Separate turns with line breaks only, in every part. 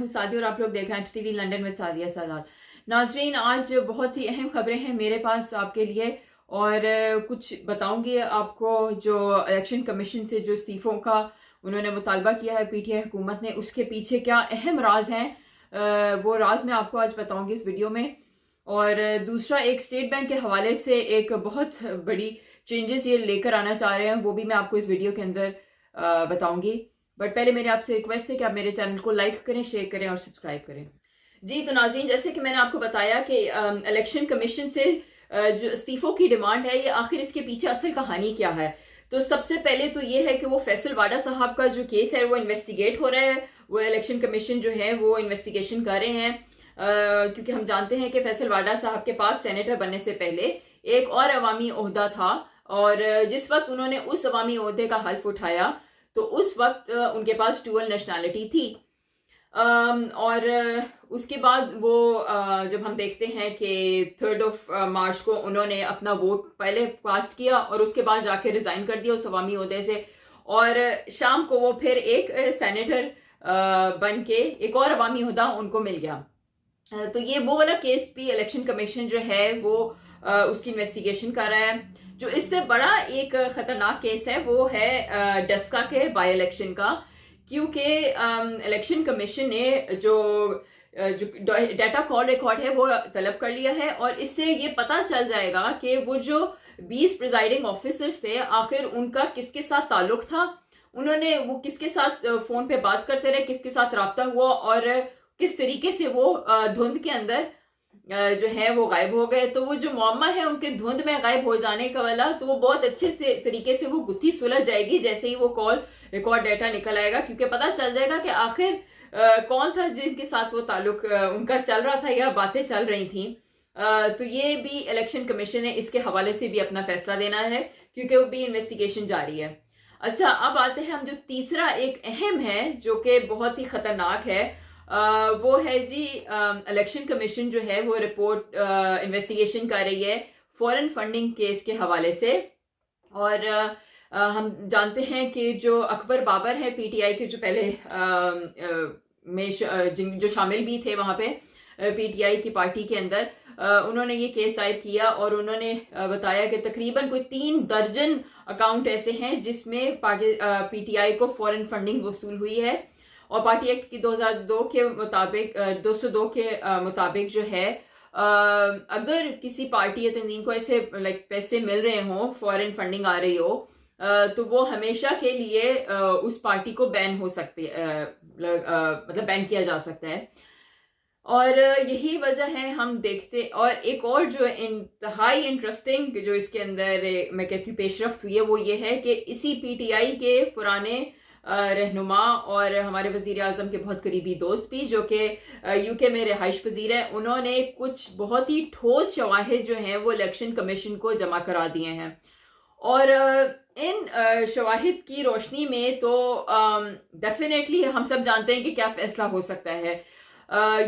हूं सादी और आप लोग देख रहे हैं टीवी लंदन में सादिया सादात। नाजरीन, आज बहुत ही अहम खबरें हैं मेरे पास आपके लिए और कुछ बताऊंगी आपको। जो इलेक्शन कमीशन से जो इस्तीफों का उन्होंने मुतालबा किया है पीटीआई हुकूमत ने, उसके पीछे क्या अहम राज हैं, वो राज मैं आपको आज बताऊंगी इस वीडियो में। और दूसरा, एक स्टेट बैंक के हवाले से एक बहुत बड़ी चेंजेस ये लेकर आना चाह रहे हैं, वो भी मैं आपको इस वीडियो के अंदर बताऊंगी। बट पहले मेरे आपसे रिक्वेस्ट है कि आप मेरे चैनल को लाइक करें, शेयर करें और सब्सक्राइब करें। जी तो नाज़रीन, जैसे कि मैंने आपको बताया कि इलेक्शन कमीशन से जो इस्तीफों की डिमांड है, ये आखिर इसके पीछे असल कहानी क्या है। तो सबसे पहले तो ये है कि वो फैसल वाडा साहब का जो केस है वो इन्वेस्टिगेट हो रहा है। वो इलेक्शन कमीशन जो है वो इन्वेस्टिगेशन कर रहे हैं, क्योंकि हम जानते हैं कि फैसल वाडा साहब के पास सेनेटर बनने से पहले एक और अवामी ओहदा था, और जिस वक्त उन्होंने उस अवामी ओहदे का हल्फ उठाया तो उस वक्त उनके पास डुअल नेशनैलिटी थी। और उसके बाद वो जब हम देखते हैं कि 3 मार्च को उन्होंने अपना वोट पहले कास्ट किया और उसके बाद जाके रिजाइन कर दिया उस अवामी ओहदे से, और शाम को वो फिर एक सेनेटर बन के एक और अवामी ओहदा उनको मिल गया। तो ये वो वाला केस भी इलेक्शन कमीशन जो है वो उसकी इन्वेस्टिगेशन कर रहा है। जो इससे बड़ा एक खतरनाक केस है वो है डस्का के बाई इलेक्शन का, क्योंकि इलेक्शन कमीशन ने जो डाटा कॉल रिकॉर्ड है वो तलब कर लिया है, और इससे ये पता चल जाएगा कि वो जो 20 प्रिजाइडिंग ऑफिसर्स थे आखिर उनका किसके साथ ताल्लुक था, उन्होंने वो किसके साथ फोन पे बात करते रहे, किसके साथ राब्ता हुआ, और किस तरीके से वो धुंध के अंदर जो है वो गायब हो गए। तो वो जो मौमा है उनके धुंध में गायब हो जाने का वाला, तो वो बहुत अच्छे से तरीके से वो गुत्थी सुलझ जाएगी जैसे ही वो कॉल रिकॉर्ड डाटा निकल आएगा, क्योंकि पता चल जाएगा कि आखिर कौन था जिनके साथ वो ताल्लुक उनका चल रहा था या बातें चल रही थी। तो ये भी इलेक्शन कमीशन ने इसके हवाले से भी अपना फैसला देना है, क्योंकि वो भी इन्वेस्टिगेशन जारी है। अच्छा, अब आते हैं हम जो तीसरा एक अहम है जो कि बहुत ही खतरनाक है, वो है जी इलेक्शन कमीशन जो है वो रिपोर्ट इन्वेस्टिगेशन कर रही है फॉरेन फंडिंग केस के हवाले से। और हम जानते हैं कि जो अकबर बाबर है पीटीआई के जो पहले जो शामिल भी थे वहां पे पीटीआई की पार्टी के अंदर, उन्होंने ये केस दायर किया और उन्होंने बताया कि तकरीबन कोई 3 दर्जन अकाउंट ऐसे हैं जिसमें पीटीआई को फॉरेन फंडिंग वसूल हुई है। और पार्टी एक्ट की 2002 के मुताबिक 202 के मुताबिक जो है, अगर किसी पार्टी या तंजीम को ऐसे पैसे मिल रहे हो, फॉरेन फंडिंग आ रही हो, तो वो हमेशा के लिए उस पार्टी को बैन हो सकती है, मतलब बैन किया जा सकता है। और यही वजह है हम देखते। और एक और जो इंतहाई इंटरेस्टिंग जो इसके अंदर मैं कहती हूँ पेशरफ्त हुई है वो ये है कि इसी पीटीआई के पुराने रहनुमा और हमारे वजीर आजम के बहुत करीबी दोस्त भी, जो कि यूके में रिहाइश पजीर है, उन्होंने कुछ बहुत ही ठोस शवाहिद जो हैं वो इलेक्शन कमीशन को जमा करा दिए हैं। और इन शवाहिद की रोशनी में तो डेफिनेटली हम सब जानते हैं कि क्या फैसला हो सकता है।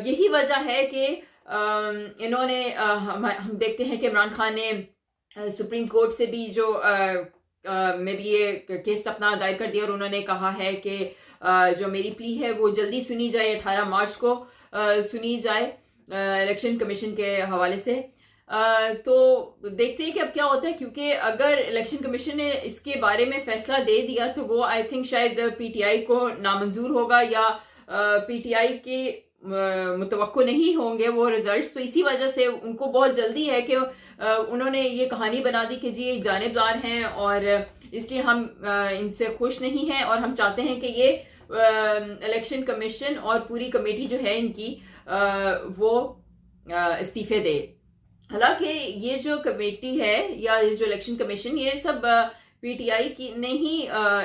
यही वजह है कि इन्होंने हम देखते हैं कि इमरान खान ने सुप्रीम कोर्ट से भी जो में भी ये केस अपना दायर कर दिया, और उन्होंने कहा है कि जो मेरी प्ली है वो जल्दी सुनी जाए, 18 मार्च को सुनी जाए इलेक्शन कमीशन के हवाले से। तो देखते हैं कि अब क्या होता है, क्योंकि अगर इलेक्शन कमीशन ने इसके बारे में फैसला दे दिया तो वो आई थिंक शायद पीटीआई को नामंजूर होगा या पीटीआई के मुतवक्को नहीं होंगे वो रिजल्ट्स। तो इसी वजह से उनको बहुत जल्दी है कि उन्होंने ये कहानी बना दी कि जी ये जानिबदार हैं और इसलिए हम इनसे खुश नहीं हैं, और हम चाहते हैं कि ये इलेक्शन कमीशन और पूरी कमेटी जो है इनकी वो इस्तीफे दे। हालांकि ये जो कमेटी है या ये जो इलेक्शन कमीशन, ये सब पीटीआई की ने ही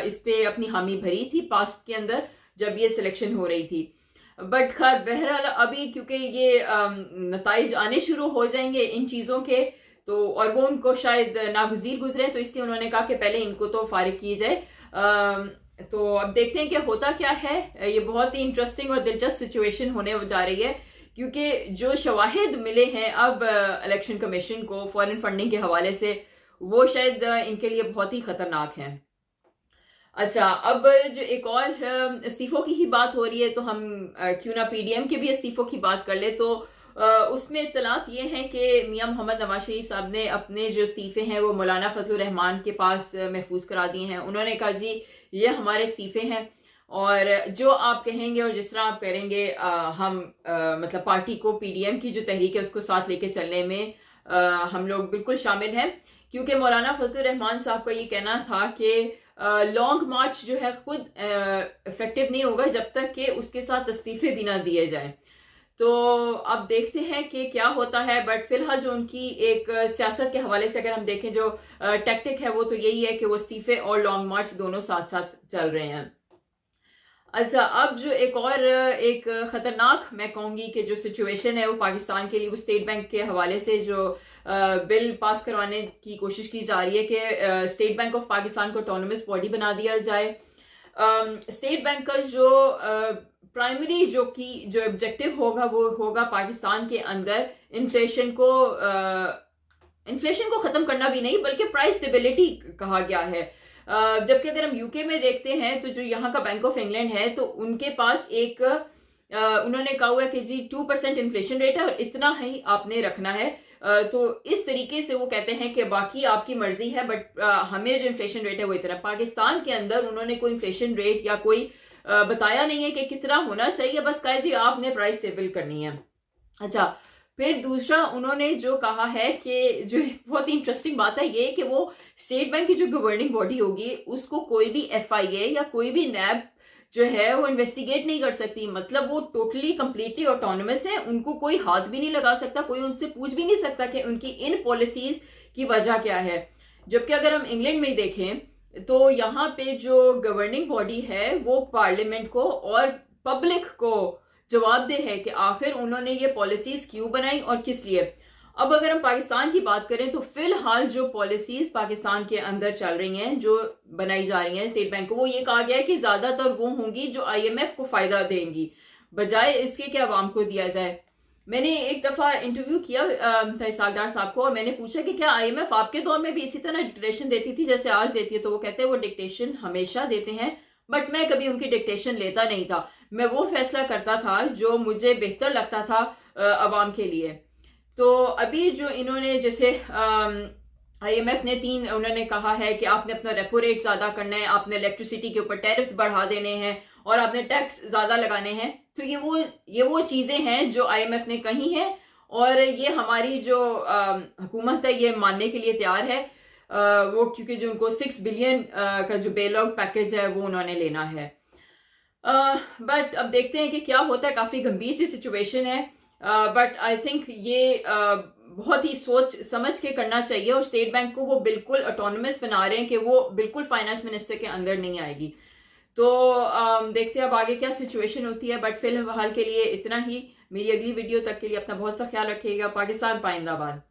इस पे अपनी हामी भरी थी पास्ट के अंदर जब ये सिलेक्शन हो रही थी। बट खैर बहरहाल अभी क्योंकि ये नताइज आने शुरू हो जाएंगे इन चीज़ों के, तो और वो उनको शायद नागुज़ीर गुजरे, तो इसलिए उन्होंने कहा कि पहले इनको तो फारिग किए जाए। तो अब देखते हैं कि होता क्या है। ये बहुत ही इंटरेस्टिंग और दिलचस्प सिचुएशन होने जा रही है, क्योंकि जो शवाहिद मिले हैं अब इलेक्शन कमीशन को फॉरेन फंडिंग के हवाले से, वो शायद इनके लिए बहुत ही खतरनाक हैं। अच्छा, अब जो एक और इस्तीफों की ही बात हो रही है, तो हम क्यों ना पीडीएम के भी इस्तीफों की बात कर ले। तो उसमें इत्तलात ये हैं कि मियां मोहम्मद नवाज शरीफ साहब ने अपने जो इस्तीफे हैं वो मौलाना फजलुर रहमान के पास महफूज करा दिए हैं। उन्होंने कहा जी ये हमारे इस्तीफे हैं और जो आप कहेंगे और जिस तरह आप करेंगे हम मतलब पार्टी को, पीडीएम की जो तहरीक है उसको साथ लेके चलने में हम लोग बिल्कुल शामिल हैं। क्योंकि मौलाना फजलुर रहमान साहब का ये कहना था कि लॉन्ग मार्च जो है खुद इफेक्टिव नहीं होगा जब तक कि उसके साथ इस्तीफे भी ना दिए जाएं। तो अब देखते हैं कि क्या होता है, बट फिलहाल जो उनकी एक सियासत के हवाले से अगर हम देखें जो टैक्टिक है वो तो यही है कि वो इस्तीफे और लॉन्ग मार्च दोनों साथ साथ चल रहे हैं। अच्छा, अब जो एक और एक खतरनाक मैं कहूंगी कि जो सिचुएशन है वो पाकिस्तान के लिए, वो स्टेट बैंक के हवाले से जो बिल पास करवाने की कोशिश की जा रही है कि स्टेट बैंक ऑफ पाकिस्तान को ऑटोनमस बॉडी बना दिया जाए। स्टेट बैंक का जो प्राइमरी जो ऑब्जेक्टिव होगा वो होगा पाकिस्तान के अंदर इन्फ्लेशन को खत्म करना भी नहीं बल्कि प्राइस स्टेबिलिटी कहा गया है। जबकि अगर हम यूके में देखते हैं तो जो यहाँ का बैंक ऑफ इंग्लैंड है तो उनके पास एक उन्होंने कहा हुआ है कि जी 2% इन्फ्लेशन रेट है और इतना ही आपने रखना है। तो इस तरीके से वो कहते हैं कि बाकी आपकी मर्जी है बट हमें जो इन्फ्लेशन रेट है वो इतना। पाकिस्तान के अंदर उन्होंने कोई इन्फ्लेशन रेट या कोई बताया नहीं है कि कितना होना चाहिए, बस कहा जी आपने प्राइस स्टेबल करनी है। अच्छा, फिर दूसरा उन्होंने जो कहा है कि जो बहुत ही इंटरेस्टिंग बात है ये कि वो स्टेट बैंक की जो गवर्निंग बॉडी होगी उसको कोई भी एफआईए या कोई भी नैब जो है वो इन्वेस्टिगेट नहीं कर सकती। मतलब वो टोटली कंप्लीटली ऑटोनमस है, उनको कोई हाथ भी नहीं लगा सकता, कोई उनसे पूछ भी नहीं सकता कि उनकी इन पॉलिसीज की वजह क्या है। जबकि अगर हम इंग्लैंड में देखें तो यहाँ पे जो गवर्निंग बॉडी है वो पार्लियामेंट को और पब्लिक को जवाबदेह है कि आखिर उन्होंने ये पॉलिसीज क्यों बनाई और किस लिए। अब अगर हम पाकिस्तान की बात करें तो फिलहाल जो पॉलिसीज पाकिस्तान के अंदर चल रही हैं, जो बनाई जा रही हैं स्टेट बैंक को, वो ये कहा गया है कि ज्यादातर वो होंगी जो आईएमएफ को फायदा देंगी बजाय इसके कि अवाम को दिया जाए। मैंने एक दफा इंटरव्यू किया था इसाकडार साहब को और मैंने पूछा कि क्या आईएमएफ आपके दौर में भी इसी तरह डिक्टेशन देती थी जैसे आज देती है। तो वो कहते हैं वो डिक्टेशन हमेशा देते हैं बट मैं कभी उनकी डिक्टेशन लेता नहीं था, मैं वो फैसला करता था जो मुझे बेहतर लगता था अवाम के लिए। तो अभी जो इन्होंने जैसे आईएमएफ ने उन्होंने कहा है कि आपने अपना रेपो रेट ज्यादा करना है, आपने इलेक्ट्रिसिटी के ऊपर टैरिफ्स बढ़ा देने हैं और आपने टैक्स ज्यादा लगाने हैं। तो ये वो चीजें हैं जो आईएमएफ ने कही हैं और ये हमारी जो हुकूमत है ये मानने के लिए तैयार है। वो क्योंकि जो उनको 6 बिलियन का जो बेल आउट पैकेज है वो उन्होंने लेना है। बट अब देखते हैं कि क्या होता है। काफी गंभीर सी सिचुएशन है बट आई थिंक ये बहुत ही सोच समझ के करना चाहिए और स्टेट बैंक को वो बिल्कुल ऑटोनमस बना रहे हैं कि वो बिल्कुल फाइनेंस मिनिस्टर के अंदर नहीं आएगी। तो देखते हैं अब आगे क्या सिचुएशन होती है, बट फिलहाल के लिए इतना ही। मेरी अगली वीडियो तक के लिए अपना बहुत सा ख्याल रखिएगा। पाकिस्तान पाइंदाबाद।